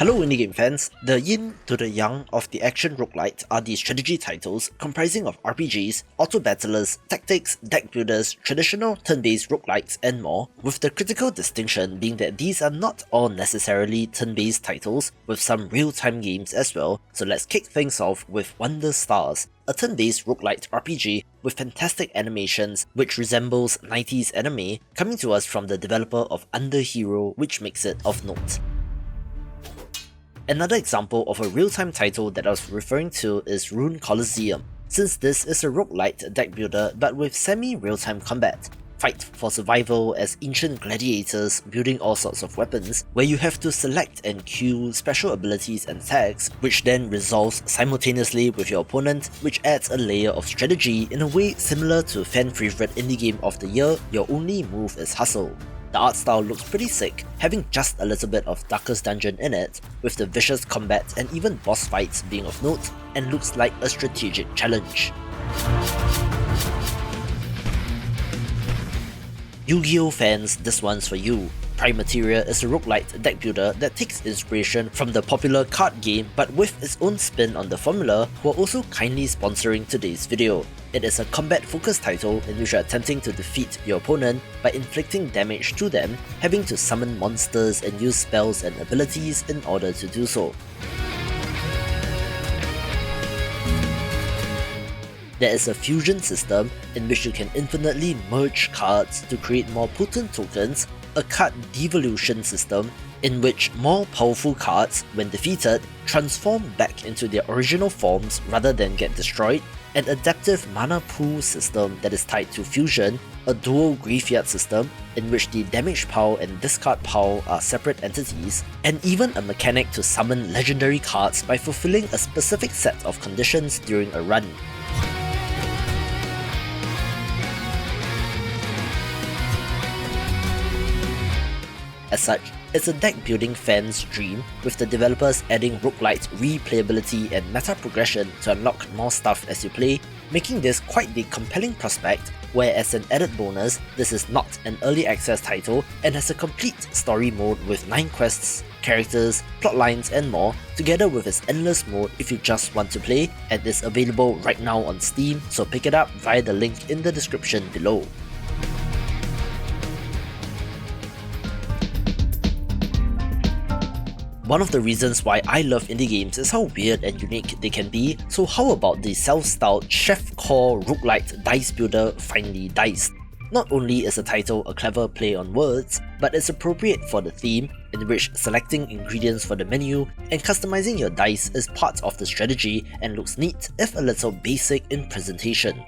Hello Winnie game fans, the yin to the yang of the action roguelite are the strategy titles comprising of RPGs, auto-battlers, tactics, deck builders, traditional turn-based roguelites and more, with the critical distinction being that these are not all necessarily turn-based titles, with some real-time games as well. So let's kick things off with Wonder Stars, a turn-based roguelite RPG with fantastic animations which resembles 90s anime, coming to us from the developer of Underhero, which makes it of note. Another example of a real-time title that I was referring to is Rune Coliseum, since this is a roguelite deck builder but with semi-real-time combat. Fight for survival as ancient gladiators building all sorts of weapons, where you have to select and queue special abilities and attacks, which then resolves simultaneously with your opponent, which adds a layer of strategy in a way similar to fan-favorite indie game of the year, Your Only Move is Hustle. The art style looks pretty sick, having just a little bit of Darkest Dungeon in it, with the vicious combat and even boss fights being of note, and looks like a strategic challenge. Yu-Gi-Oh fans, this one's for you. Primateria is a roguelite deck builder that takes inspiration from the popular card game but with its own spin on the formula, who are also kindly sponsoring today's video. It is a combat-focused title in which you are attempting to defeat your opponent by inflicting damage to them, having to summon monsters and use spells and abilities in order to do so. There is a fusion system in which you can infinitely merge cards to create more potent tokens, a card devolution system in which more powerful cards, when defeated, transform back into their original forms rather than get destroyed, an adaptive mana pool system that is tied to fusion, a dual graveyard system in which the damage pile and discard pile are separate entities, and even a mechanic to summon legendary cards by fulfilling a specific set of conditions during a run. As such, it's a deck building fan's dream, with the developers adding roguelite replayability and meta progression to unlock more stuff as you play, making this quite the compelling prospect, where as an added bonus, this is not an early access title and has a complete story mode with 9 quests, characters, plotlines and more, together with its endless mode if you just want to play, and is available right now on Steam, so pick it up via the link in the description below. One of the reasons why I love indie games is how weird and unique they can be, so how about the self-styled chef-core roguelite dice builder Finely Diced? Not only is the title a clever play on words, but it's appropriate for the theme, in which selecting ingredients for the menu and customizing your dice is part of the strategy and looks neat if a little basic in presentation.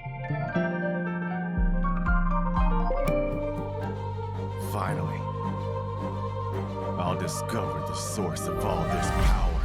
Finally, I'll discover the source of all this power.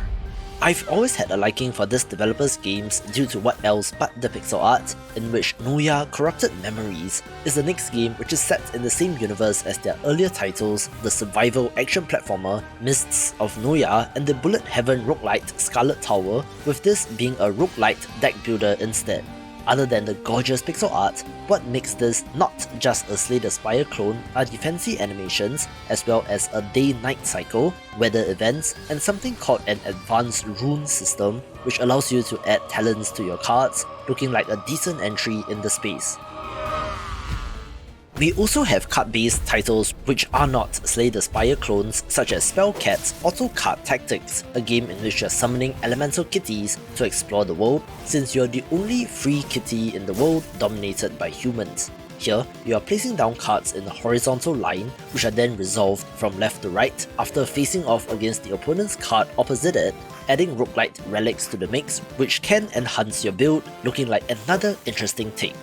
I've always had a liking for this developer's games due to what else but the pixel art, in which Noyah Corrupted Memories is the next game which is set in the same universe as their earlier titles, the survival action platformer Mists of Noyah and the Bullet Heaven roguelite Scarlet Tower, with this being a roguelite deck builder instead. Other than the gorgeous pixel art, what makes this not just a Slay the Spire clone are the fancy animations, as well as a day-night cycle, weather events, and something called an advanced rune system, which allows you to add talents to your cards, looking like a decent entry in the space. We also have card-based titles which are not Slay the Spire clones, such as Spellcats Auto Card Tactics, a game in which you're summoning elemental kitties to explore the world, since you're the only free kitty in the world dominated by humans. Here, you are placing down cards in a horizontal line, which are then resolved from left to right after facing off against the opponent's card opposite it, adding roguelite relics to the mix, which can enhance your build, looking like another interesting take.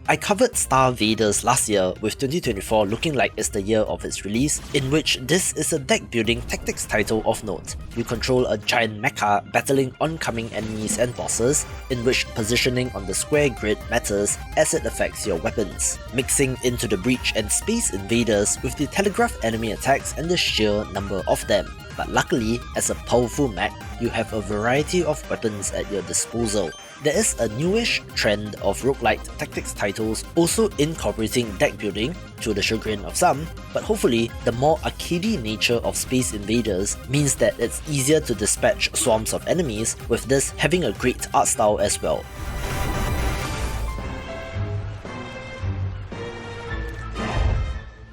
I covered Star Vaders last year, with 2024 looking like it's the year of its release, in which this is a deck building tactics title of note. You control a giant mecha battling oncoming enemies and bosses, in which positioning on the square grid matters as it affects your weapons, mixing into the Breach and Space Invaders with the telegraph enemy attacks and the sheer number of them. but luckily, as a powerful mech, you have a variety of weapons at your disposal. There is a newish trend of roguelite tactics titles also incorporating deck building, to the chagrin of some, but hopefully the more arcadey nature of Space Invaders means that it's easier to dispatch swarms of enemies, with this having a great art style as well.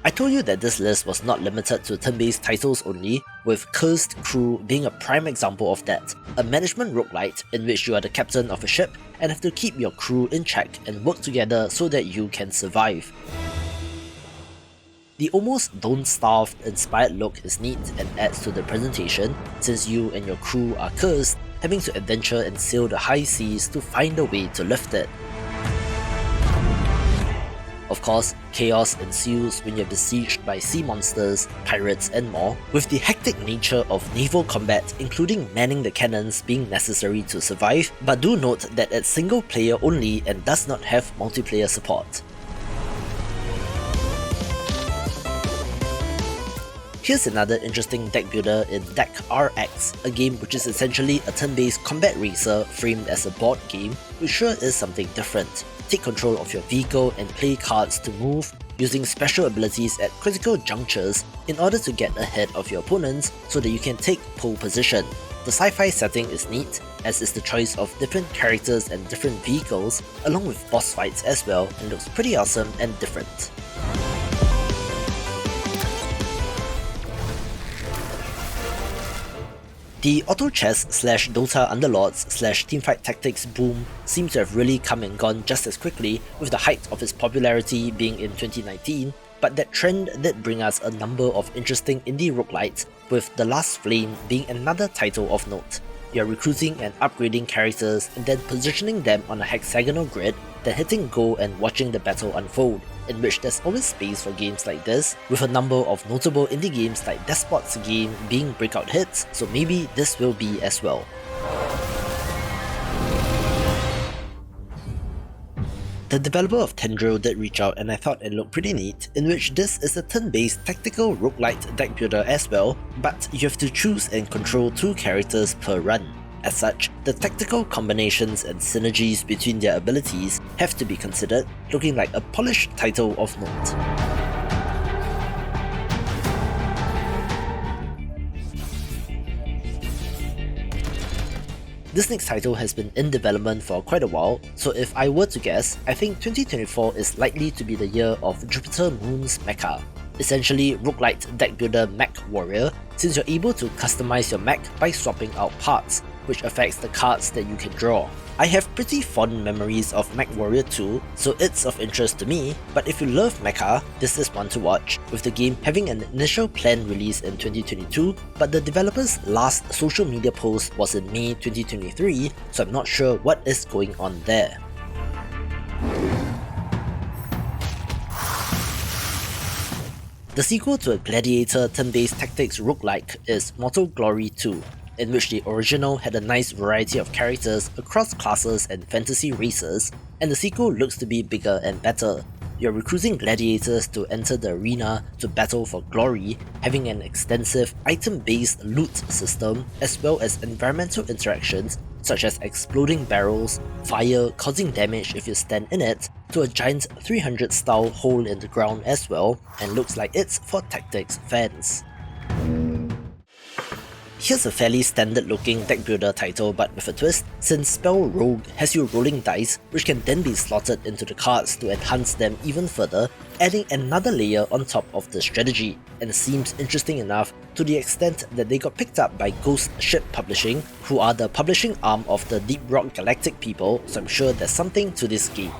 I told you that this list was not limited to turn-based titles only, with Cursed Crew being a prime example of that, a management roguelite in which you are the captain of a ship and have to keep your crew in check and work together so that you can survive. The almost Don't Starve inspired look is neat and adds to the presentation, since you and your crew are cursed, having to adventure and sail the high seas to find a way to lift it. Of course, chaos ensues when you're besieged by sea monsters, pirates and more, with the hectic nature of naval combat including manning the cannons being necessary to survive, but do note that it's single player only and does not have multiplayer support. Here's another interesting deck builder in Deck RX, a game which is essentially a turn-based combat racer framed as a board game, which sure is something different. Take control of your vehicle and play cards to move, using special abilities at critical junctures in order to get ahead of your opponents so that you can take pole position. The sci-fi setting is neat, as is the choice of different characters and different vehicles, along with boss fights as well, and looks pretty awesome and different. The auto chess / Dota underlords / teamfight tactics boom seems to have really come and gone just as quickly, with the height of its popularity being in 2019, but that trend did bring us a number of interesting indie roguelites, with The Last Flame being another title of note. You're recruiting and upgrading characters and then positioning them on a hexagonal grid, then hitting go and watching the battle unfold, in which there's always space for games like this, with a number of notable indie games like Despot's Game being breakout hits, so maybe this will be as well. The developer of Tendryll did reach out and I thought it looked pretty neat, in which this is a turn-based tactical roguelite deck builder as well, but you have to choose and control 2 characters per run. As such, the tactical combinations and synergies between their abilities have to be considered, looking like a polished title of note. This next title has been in development for quite a while, so if I were to guess, I think 2024 is likely to be the year of Jupiter Moon's Mecha. Essentially roguelite deck builder Mech Warrior, since you're able to customize your mech by swapping out parts, which affects the cards that you can draw. I have pretty fond memories of Mech Warrior 2, so it's of interest to me, but if you love Mecha, this is one to watch, with the game having an initial planned release in 2022, but the developer's last social media post was in May 2023, so I'm not sure what is going on there. The sequel to a Gladiator turn-based tactics roguelike is Mortal Glory 2, in which the original had a nice variety of characters across classes and fantasy races, and the sequel looks to be bigger and better. You're recruiting gladiators to enter the arena to battle for glory, having an extensive item-based loot system as well as environmental interactions such as exploding barrels, fire causing damage if you stand in it, to a giant 300 style hole in the ground as well, and looks like it's for tactics fans. Here's a fairly standard looking deck builder title but with a twist, since SpellRogue has you rolling dice which can then be slotted into the cards to enhance them even further, adding another layer on top of the strategy, and seems interesting enough to the extent that they got picked up by Ghost Ship Publishing, who are the publishing arm of the Deep Rock Galactic people, so I'm sure there's something to this game.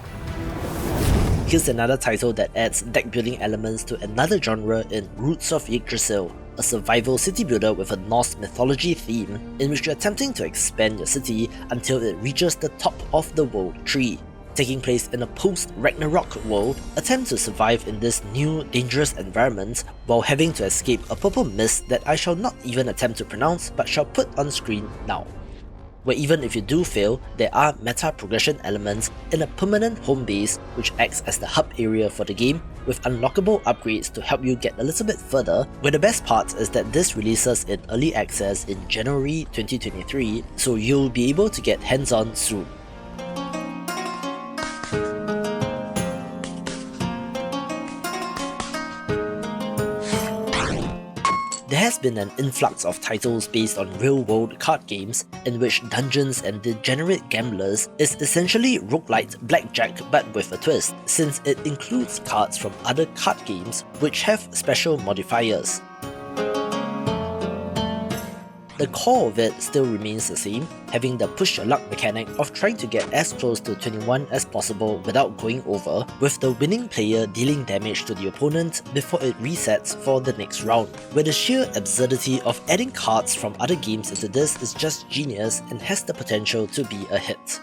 Here's another title that adds deck building elements to another genre in Roots of Yggdrasil, a survival city builder with a Norse mythology theme in which you're attempting to expand your city until it reaches the top of the world tree. Taking place in a post-Ragnarok world, attempt to survive in this new dangerous environment while having to escape a purple mist that I shall not even attempt to pronounce but shall put on screen now. where even if you do fail, there are meta progression elements and a permanent home base which acts as the hub area for the game, with unlockable upgrades to help you get a little bit further, where the best part is that this releases in early access in January 2023, so you'll be able to get hands-on soon. There has been an influx of titles based on real-world card games, in which Dungeons and Degenerate Gamblers is essentially roguelite blackjack but with a twist, since it includes cards from other card games which have special modifiers. The core of it still remains the same, having the push your luck mechanic of trying to get as close to 21 as possible without going over, with the winning player dealing damage to the opponent before it resets for the next round, where the sheer absurdity of adding cards from other games into this is just genius and has the potential to be a hit.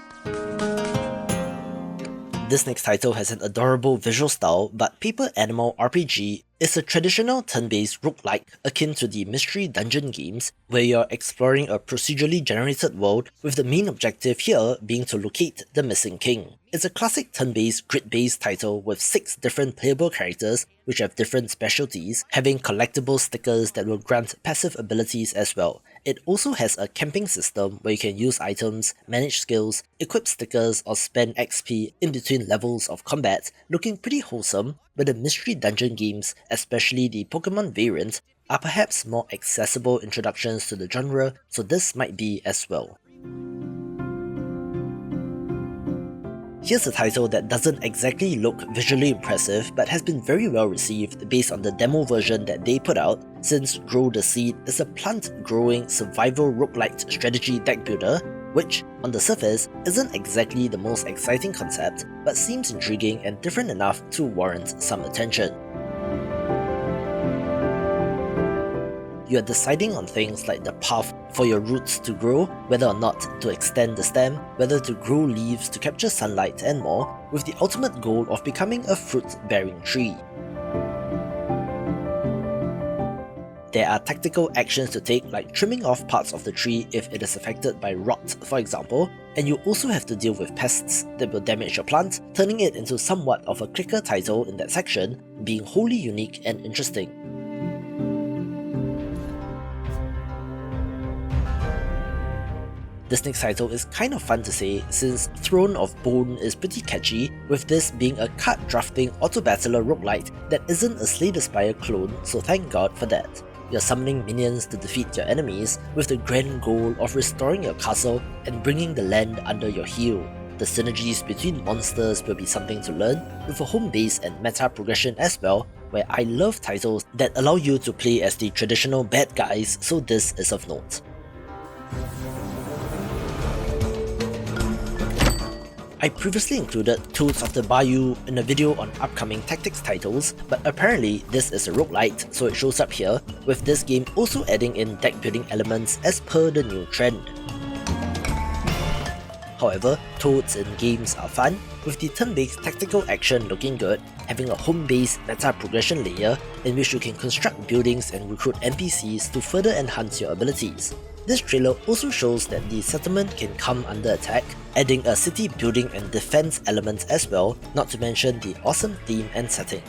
This next title has an adorable visual style, but Paper Animal RPG is a traditional turn-based roguelike akin to the Mystery Dungeon games, where you're exploring a procedurally generated world with the main objective here being to locate the missing king. It's a classic turn-based, grid-based title with 6 different playable characters which have different specialties, having collectible stickers that will grant passive abilities as well. It also has a camping system where you can use items, manage skills, equip stickers or spend XP in between levels of combat, looking pretty wholesome, but the Mystery Dungeon games, especially the Pokemon variant, are perhaps more accessible introductions to the genre, so this might be as well. Here's a title that doesn't exactly look visually impressive but has been very well received based on the demo version that they put out, since Grow the Seed is a plant-growing survival roguelite strategy deck builder, which, on the surface, isn't exactly the most exciting concept, but seems intriguing and different enough to warrant some attention. You are deciding on things like the path for your roots to grow, whether or not to extend the stem, whether to grow leaves to capture sunlight and more, with the ultimate goal of becoming a fruit-bearing tree. There are tactical actions to take, like trimming off parts of the tree if it is affected by rot, for example, and you also have to deal with pests that will damage your plant, turning it into somewhat of a clicker title in that section, being wholly unique and interesting. This next title is kind of fun to say, since Throne of Bone is pretty catchy, with this being a card drafting auto-battler roguelite that isn't a Slay the Spire clone, so thank god for that. You're summoning minions to defeat your enemies, with the grand goal of restoring your castle and bringing the land under your heel. The synergies between monsters will be something to learn, with a home base and meta progression as well, where I love titles that allow you to play as the traditional bad guys, so this is of note. I previously included Tools of the Bayou in a video on upcoming tactics titles, but apparently this is a roguelite, so it shows up here, with this game also adding in deck building elements as per the new trend. However, Toads in games are fun, with the turn-based tactical action looking good, having a home-based meta progression layer in which you can construct buildings and recruit NPCs to further enhance your abilities. This trailer also shows that the settlement can come under attack, adding a city building and defense element as well, not to mention the awesome theme and setting.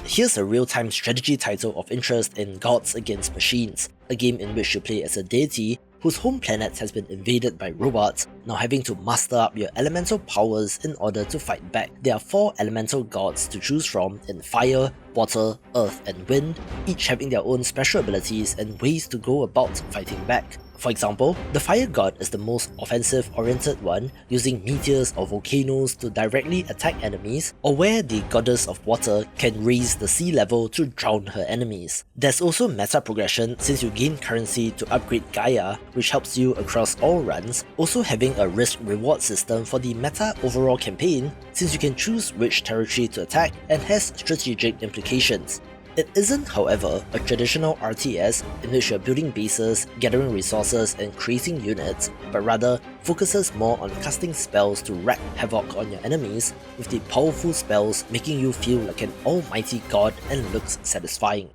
Here's a real-time strategy title of interest in Gods Against Machines, a game in which you play as a deity whose home planet has been invaded by robots, now having to muster up your elemental powers in order to fight back. There are 4 elemental gods to choose from in fire, water, earth and wind, each having their own special abilities and ways to go about fighting back. For example, the fire god is the most offensive-oriented one, using meteors or volcanoes to directly attack enemies, or where the goddess of water can raise the sea level to drown her enemies. There's also meta progression since you gain currency to upgrade Gaia, which helps you across all runs, also having a risk-reward system for the meta overall campaign since you can choose which territory to attack and has strategic implications. It isn't, however, a traditional RTS in which you're building bases, gathering resources and creating units, but rather focuses more on casting spells to wreak havoc on your enemies, with the powerful spells making you feel like an almighty god and looks satisfying.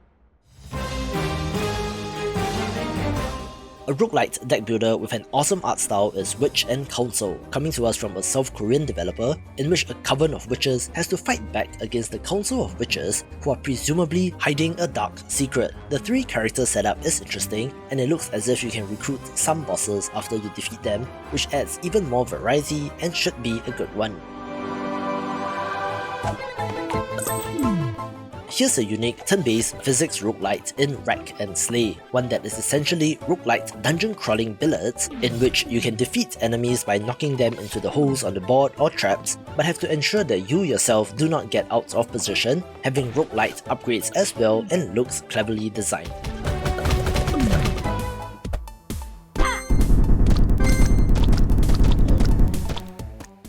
A roguelite deck builder with an awesome art style is Witch and Council, coming to us from a South Korean developer, in which a coven of witches has to fight back against the Council of Witches, who are presumably hiding a dark secret. The 3 character setup is interesting, and it looks as if you can recruit some bosses after you defeat them, which adds even more variety and should be a good one. Here's a unique turn-based physics roguelite in Rack and Slay, one that is essentially roguelite dungeon crawling billets, in which you can defeat enemies by knocking them into the holes on the board or traps, but have to ensure that you yourself do not get out of position, having roguelite upgrades as well and looks cleverly designed.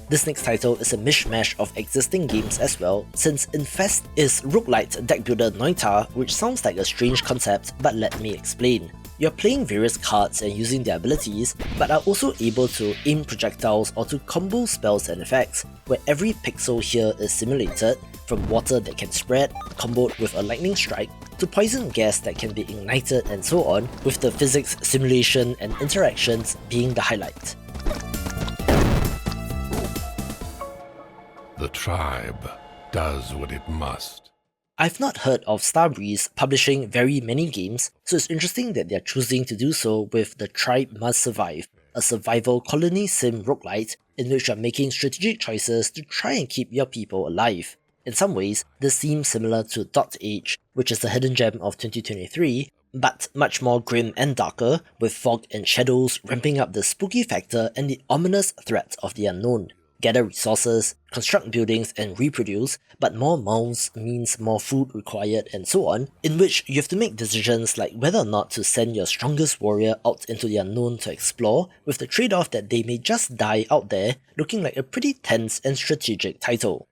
This next title is a mishmash of existing games as well, since Infest is roguelite deck builder Noyah, which sounds like a strange concept, but let me explain. You're playing various cards and using their abilities, but are also able to aim projectiles or to combo spells and effects, where every pixel here is simulated, from water that can spread, comboed with a lightning strike, to poison gas that can be ignited and so on, with the physics, simulation and interactions being the highlight. The tribe does what it must. I've not heard of Starbreeze publishing very many games, so it's interesting that they're choosing to do so with The Tribe Must Survive, a survival colony sim roguelite in which you're making strategic choices to try and keep your people alive. In some ways, this seems similar to Dot Age, which is the hidden gem of 2023, but much more grim and darker, with fog and shadows ramping up the spooky factor and the ominous threat of the unknown. Gather resources, construct buildings and reproduce, but more mouths means more food required and so on, in which you have to make decisions like whether or not to send your strongest warrior out into the unknown to explore, with the trade-off that they may just die out there, looking like a pretty tense and strategic title.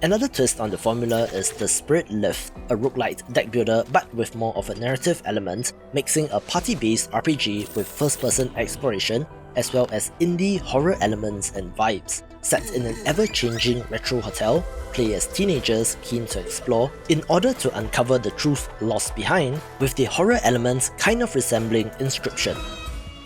Another twist on the formula is The Spirit Lift, a roguelite deck builder but with more of a narrative element, mixing a party-based RPG with first-person exploration, as well as indie horror elements and vibes. Set in an ever-changing retro hotel, play as teenagers keen to explore, in order to uncover the truth lost behind, with the horror elements kind of resembling Inscription.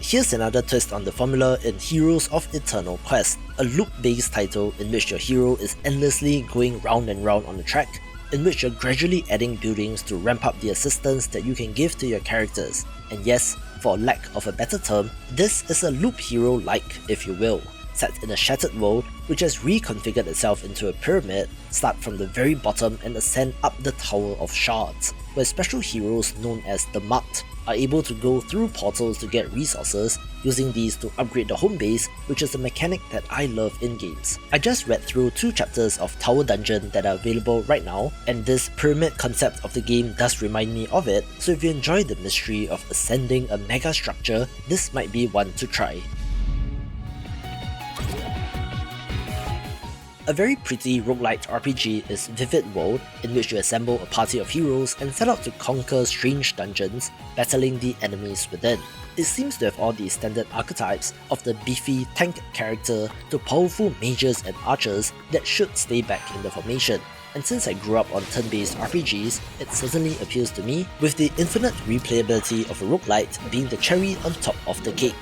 Here's another twist on the formula in Heroes of Eternal Quest, a loop-based title in which your hero is endlessly going round and round on the track, in which you're gradually adding buildings to ramp up the assistance that you can give to your characters. And yes, for lack of a better term, this is a loop hero-like, if you will, set in a shattered world which has reconfigured itself into a pyramid, start from the very bottom and ascend up the Tower of Shards, where special heroes known as the Marked are able to go through portals to get resources, using these to upgrade the home base, which is a mechanic that I love in games. I just read through 2 chapters of Tower Dungeon that are available right now, and this pyramid concept of the game does remind me of it, so if you enjoy the mystery of ascending a mega structure, this might be one to try. A very pretty roguelite RPG is Vivid World, in which you assemble a party of heroes and set out to conquer strange dungeons, battling the enemies within. It seems to have all the standard archetypes of the beefy tank character to powerful mages and archers that should stay back in the formation. And since I grew up on turn-based RPGs, it certainly appeals to me, with the infinite replayability of a roguelite being the cherry on top of the cake.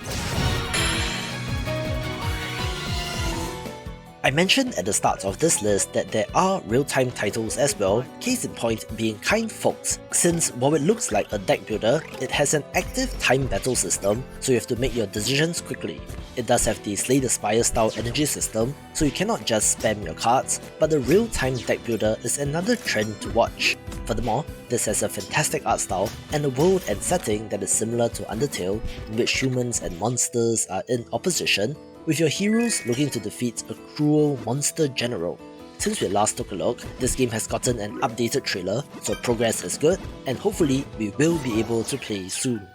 I mentioned at the start of this list that there are real-time titles as well, case in point being KindFolx, since while it looks like a deck builder, it has an active time battle system, so you have to make your decisions quickly. It does have the Slay the Spire style energy system, so you cannot just spam your cards, but the real-time deck builder is another trend to watch. Furthermore, this has a fantastic art style and a world and setting that is similar to Undertale, in which humans and monsters are in opposition, with your heroes looking to defeat a cruel monster general. Since we last took a look, this game has gotten an updated trailer, so progress is good, and hopefully we will be able to play soon.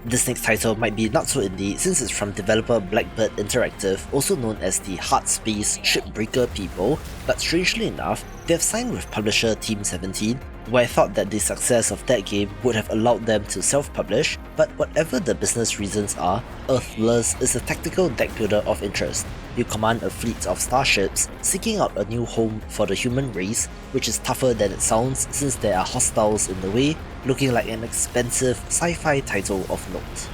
This next title might be not so indie since it's from developer Blackbird Interactive, also known as the Hard Space Shipbreaker people, but strangely enough, they have signed with publisher Team 17, where I thought that the success of that game would have allowed them to self-publish, but whatever the business reasons are, Earthless is a tactical deck builder of interest. you command a fleet of starships seeking out a new home for the human race, which is tougher than it sounds since there are hostiles in the way, looking like an expensive sci-fi title of note.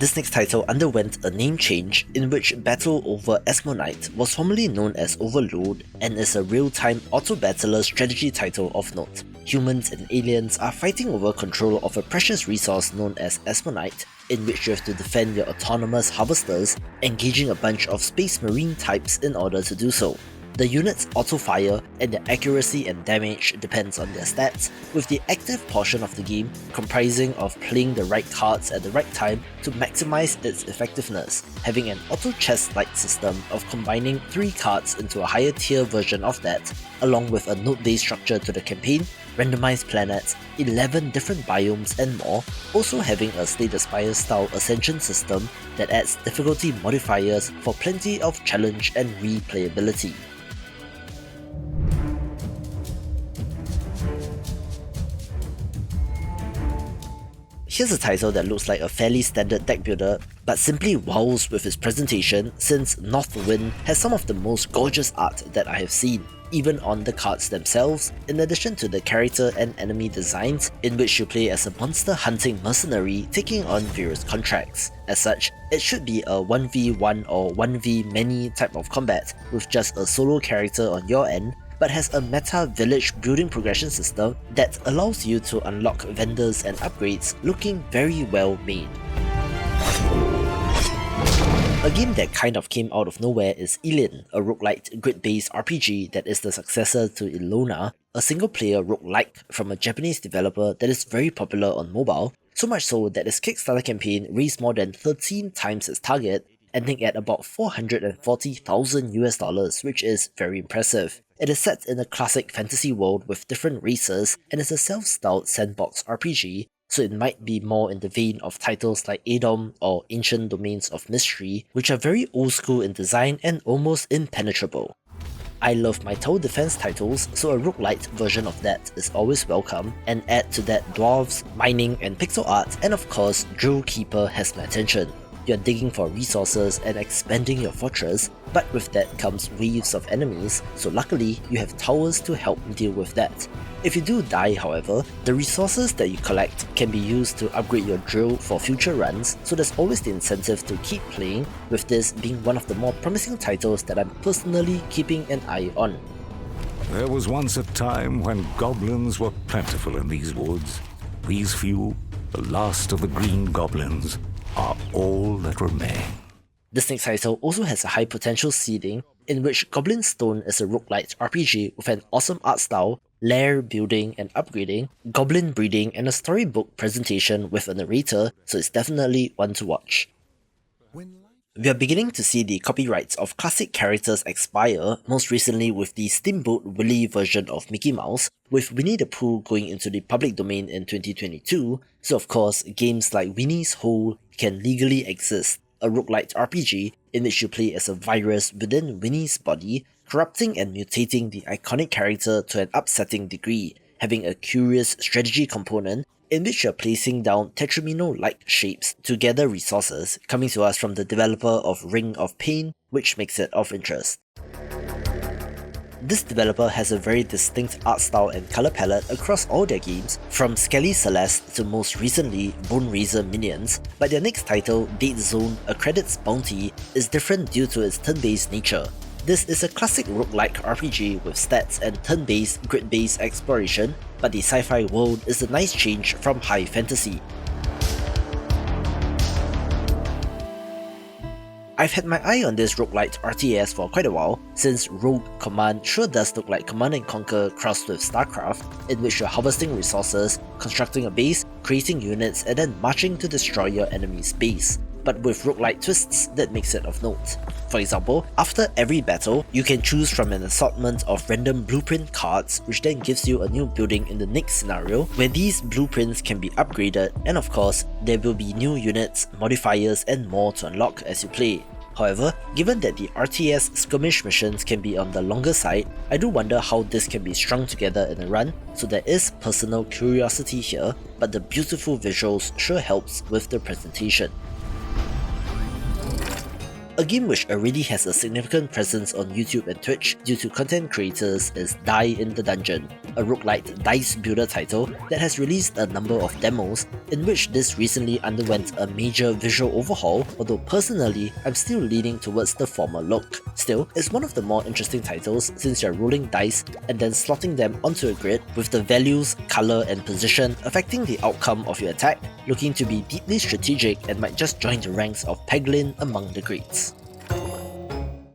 This next title underwent a name change in which battle over Azmonite was formerly known as Overload and is a real-time auto-battler strategy title of note. Humans and aliens are fighting over control of a precious resource known as Azmonite, in which you have to defend your autonomous harvesters, engaging a bunch of space marine types in order to do so. The units auto-fire and their accuracy and damage depends on their stats, with the active portion of the game comprising of playing the right cards at the right time to maximize its effectiveness, having an auto-chest-like system of combining 3 cards into a higher tier version of that, along with a node-based structure to the campaign, randomized planets, 11 different biomes and more, also having a Slay the Spire style ascension system that adds difficulty modifiers for plenty of challenge and replayability. Here's a title that looks like a fairly standard deck builder, but simply wows with its presentation since Northwind has some of the most gorgeous art that I have seen, even on the cards themselves, in addition to the character and enemy designs in which you play as a monster hunting mercenary taking on various contracts. As such, it should be a 1v1 or 1v many type of combat with just a solo character on your end, but has a meta village building progression system that allows you to unlock vendors and upgrades looking very well made. A game that kind of came out of nowhere is Elin, a roguelite grid-based RPG that is the successor to Ilona, a single-player roguelike from a Japanese developer that is very popular on mobile, so much so that its Kickstarter campaign raised more than 13 times its target, ending at about $440,000 which is very impressive. It is set in a classic fantasy world with different races and is a self-styled sandbox RPG, so it might be more in the vein of titles like Adom or Ancient Domains of Mystery, which are very old school in design and almost impenetrable. I love my tower defense titles, so a roguelite version of that is always welcome, and add to that dwarves, mining and pixel art, and of course Drill Keeper has my attention. You're digging for resources and expanding your fortress, but with that comes waves of enemies, so luckily you have towers to help deal with that. If you do die, however, the resources that you collect can be used to upgrade your drill for future runs, so there's always the incentive to keep playing, with this being one of the more promising titles that I'm personally keeping an eye on. There was once a time when goblins were plentiful in these woods. These few, the last of the green goblins, are all that remain. This next title also has a high potential seeding, in which Goblin Stone is a roguelite RPG with an awesome art style, lair building and upgrading, goblin breeding and a storybook presentation with a narrator, so it's definitely one to watch. We are beginning to see the copyrights of classic characters expire, most recently with the Steamboat Willie version of Mickey Mouse, with Winnie the Pooh going into the public domain in 2022, so of course games like Winnie's Hole can legally exist, a roguelite RPG in which you play as a virus within Winnie's body, corrupting and mutating the iconic character to an upsetting degree, having a curious strategy component in which you're placing down Tetramino-like shapes to gather resources, coming to us from the developer of Ring of Pain, which makes it of interest. This developer has a very distinct art style and colour palette across all their games, from Skelly Celeste to most recently Bone Razor Minions, but their next title, Date Zone: A Credits Bounty, is different due to its turn-based nature. This is a classic roguelike RPG with stats and turn-based, grid-based exploration, but the sci-fi world is a nice change from high fantasy. I've had my eye on this roguelite RTS for quite a while, since Rogue Command sure does look like Command & Conquer crossed with StarCraft, in which you're harvesting resources, constructing a base, creating units, and then marching to destroy your enemy's base, but with roguelite twists that makes it of note. For example, after every battle, you can choose from an assortment of random blueprint cards, which then gives you a new building in the next scenario, where these blueprints can be upgraded, and of course, there will be new units, modifiers, and more to unlock as you play. However, given that the RTS skirmish missions can be on the longer side, I do wonder how this can be strung together in a run, so there is personal curiosity here, but the beautiful visuals sure helps with the presentation. A game which already has a significant presence on YouTube and Twitch due to content creators is Die in the Dungeon, a roguelite dice builder title that has released a number of demos, in which this recently underwent a major visual overhaul, although personally I'm still leaning towards the former look. Still, it's one of the more interesting titles since you're rolling dice and then slotting them onto a grid with the values, colour and position affecting the outcome of your attack, looking to be deeply strategic and might just join the ranks of Peglin among the greats.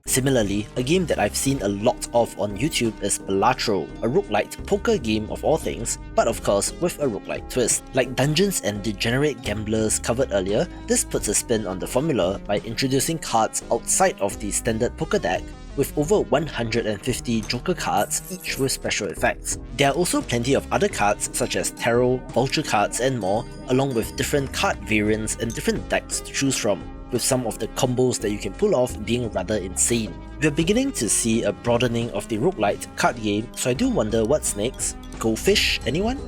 Similarly, a game that I've seen a lot of on YouTube is Balatro, a roguelite poker game of all things, but of course with a roguelite twist. Like Dungeons and Degenerate Gamblers covered earlier, this puts a spin on the formula by introducing cards outside of the standard poker deck, with over 150 joker cards, each with special effects. There are also plenty of other cards such as tarot, vulture cards and more, along with different card variants and different decks to choose from, with some of the combos that you can pull off being rather insane. We're beginning to see a broadening of the roguelite card game, so I do wonder what's next. Go Fish, anyone?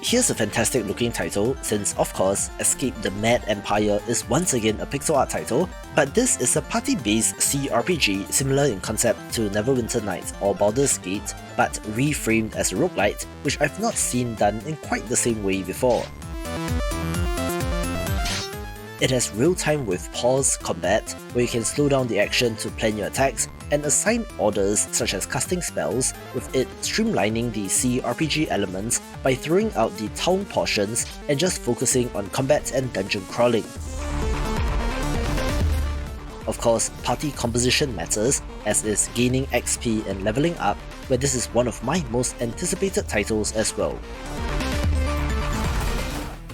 Here's a fantastic looking title, since of course, Escape the Mad Empire is once again a pixel art title, but this is a party-based CRPG similar in concept to Neverwinter Nights or Baldur's Gate, but reframed as a roguelite, which I've not seen done in quite the same way before. It has real-time with pause combat, where you can slow down the action to plan your attacks, and assign orders such as casting spells, with it streamlining the CRPG elements by throwing out the town portions and just focusing on combat and dungeon crawling. Of course, party composition matters, as is gaining XP and leveling up, where this is one of my most anticipated titles as well.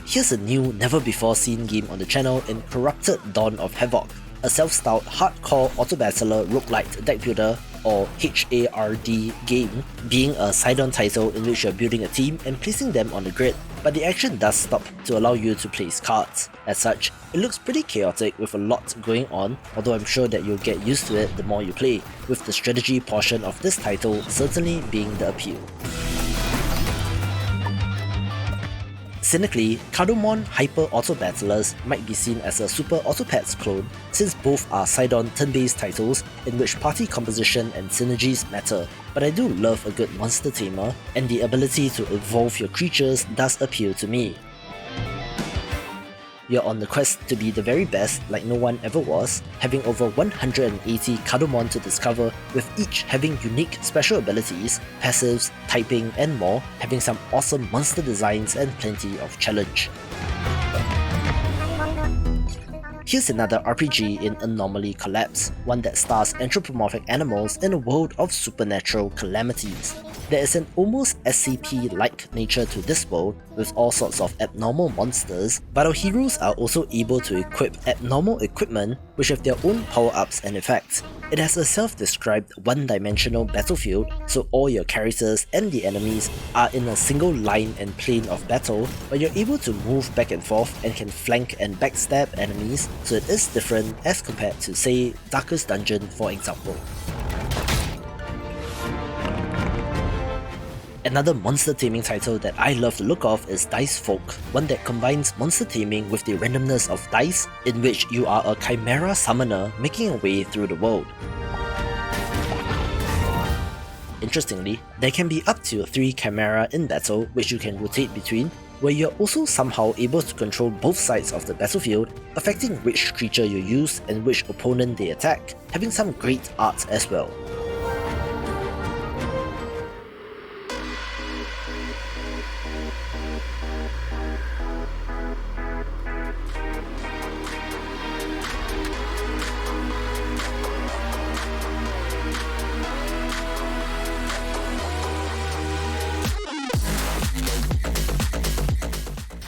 Here's a new, never-before-seen game on the channel in Corrupted Dawn of Havoc, a self-styled hardcore auto-battler roguelite deck builder, or HARD game, being a side-on title in which you're building a team and placing them on the grid, but the action does stop to allow you to place cards. As such, it looks pretty chaotic with a lot going on, although I'm sure that you'll get used to it the more you play, with the strategy portion of this title certainly being the appeal. Cynically, Cardomon Hyper Auto Battlers might be seen as a Super Autopets clone, since both are side-on turn-based titles in which party composition and synergies matter, but I do love a good monster tamer, and the ability to evolve your creatures does appeal to me. You're on the quest to be the very best like no one ever was, having over 180 Cardomon to discover, with each having unique special abilities, passives, typing and more, having some awesome monster designs and plenty of challenge. Here's another RPG in Anomaly Collapse, one that stars anthropomorphic animals in a world of supernatural calamities. There is an almost SCP-like nature to this world, with all sorts of abnormal monsters, but our heroes are also able to equip abnormal equipment which have their own power-ups and effects. It has a self-described one-dimensional battlefield, so all your characters and the enemies are in a single line and plane of battle, but you're able to move back and forth and can flank and backstab enemies, so it is different as compared to, say, Darkest Dungeon for example. Another monster taming title that I love the look of is Dice Folk, one that combines monster taming with the randomness of dice, in which you are a chimera summoner making a way through the world. Interestingly, there can be up to 3 chimera in battle which you can rotate between, where you're also somehow able to control both sides of the battlefield, affecting which creature you use and which opponent they attack, having some great art as well.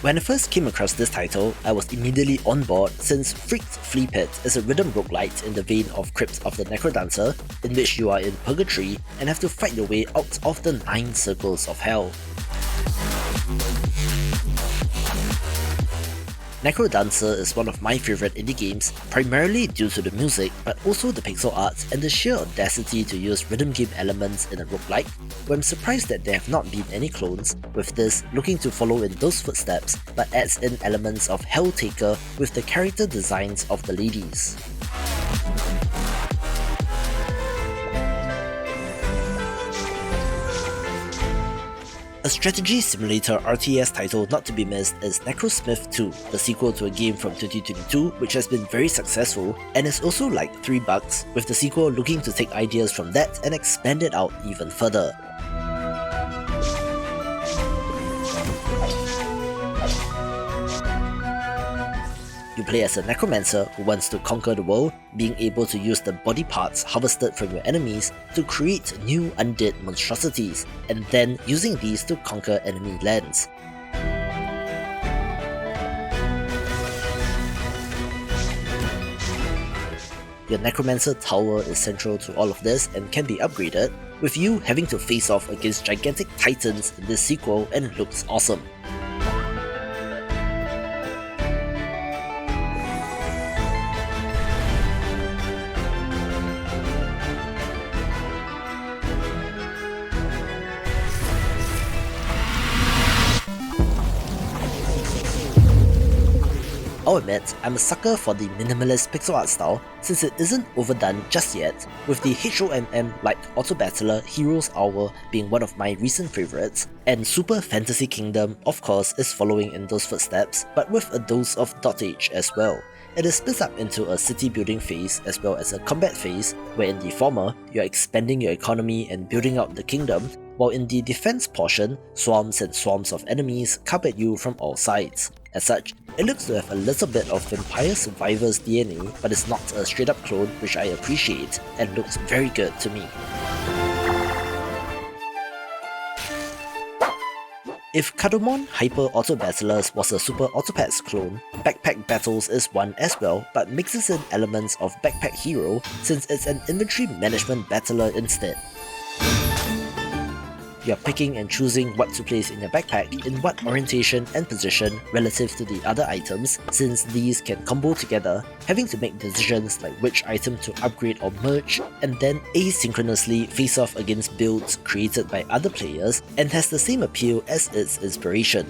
When I first came across this title, I was immediately on board since Freaked Flea Pit is a rhythm roguelite in the vein of Crypt of the Necrodancer, in which you are in Purgatory and have to fight your way out of the 9 circles of hell. Necro Dancer is one of my favourite indie games, primarily due to the music, but also the pixel art and the sheer audacity to use rhythm game elements in a roguelike, where I'm surprised that there have not been any clones, with this looking to follow in those footsteps, but adds in elements of Helltaker with the character designs of the ladies. A strategy simulator RTS title not to be missed is Necrosmith 2, the sequel to a game from 2022 which has been very successful and is also like $3, with the sequel looking to take ideas from that and expand it out even further. You play as a necromancer who wants to conquer the world, being able to use the body parts harvested from your enemies to create new undead monstrosities, and then using these to conquer enemy lands. Your necromancer tower is central to all of this and can be upgraded, with you having to face off against gigantic titans in this sequel, and it looks awesome. I'll admit, I'm a sucker for the minimalist pixel art style since it isn't overdone just yet, with the HOMM like Auto Battler Heroes Hour being one of my recent favourites, and Super Fantasy Kingdom of course is following in those footsteps, but with a dose of Dot Age as well. It is split up into a city building phase as well as a combat phase, where in the former, you're expanding your economy and building out the kingdom, while in the defense portion, swarms and swarms of enemies come at you from all sides. As such, it looks to have a little bit of Vampire Survivors DNA, but it's not a straight up clone, which I appreciate, and looks very good to me. If Kadamon Hyper Auto Battlers was a Super Autopats clone, Backpack Battles is one as well, but mixes in elements of Backpack Hero since it's an inventory management battler instead. You're picking and choosing what to place in your backpack in what orientation and position relative to the other items, since these can combo together, having to make decisions like which item to upgrade or merge, and then asynchronously face off against builds created by other players, and has the same appeal as its inspiration.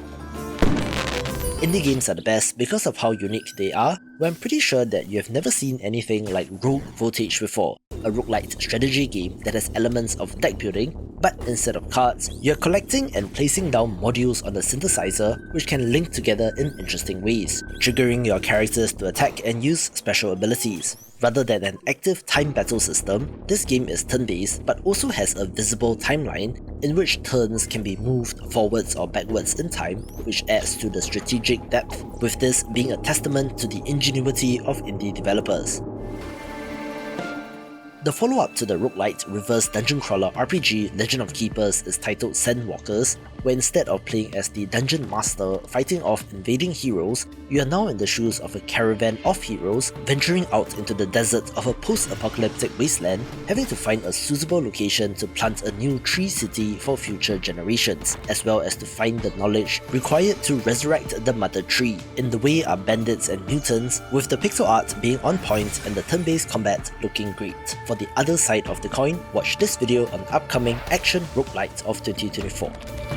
Indie games are the best because of how unique they are, where I'm pretty sure that you have never seen anything like Rogue Voltage before, a roguelite strategy game that has elements of deck building, but instead of cards, you're collecting and placing down modules on the synthesizer which can link together in interesting ways, triggering your characters to attack and use special abilities. Rather than an active time battle system, this game is turn-based but also has a visible timeline in which turns can be moved forwards or backwards in time, which adds to the strategic depth, with this being a testament to the ingenuity of indie developers. The follow-up to the roguelite reverse dungeon crawler RPG Legend of Keepers is titled Sandwalkers, where instead of playing as the dungeon master fighting off invading heroes, you are now in the shoes of a caravan of heroes venturing out into the desert of a post-apocalyptic wasteland, having to find a suitable location to plant a new tree city for future generations, as well as to find the knowledge required to resurrect the mother tree. In the way are bandits and mutants, with the pixel art being on point and the turn-based combat looking great. For the other side of the coin, watch this video on the upcoming action roguelite of 2024.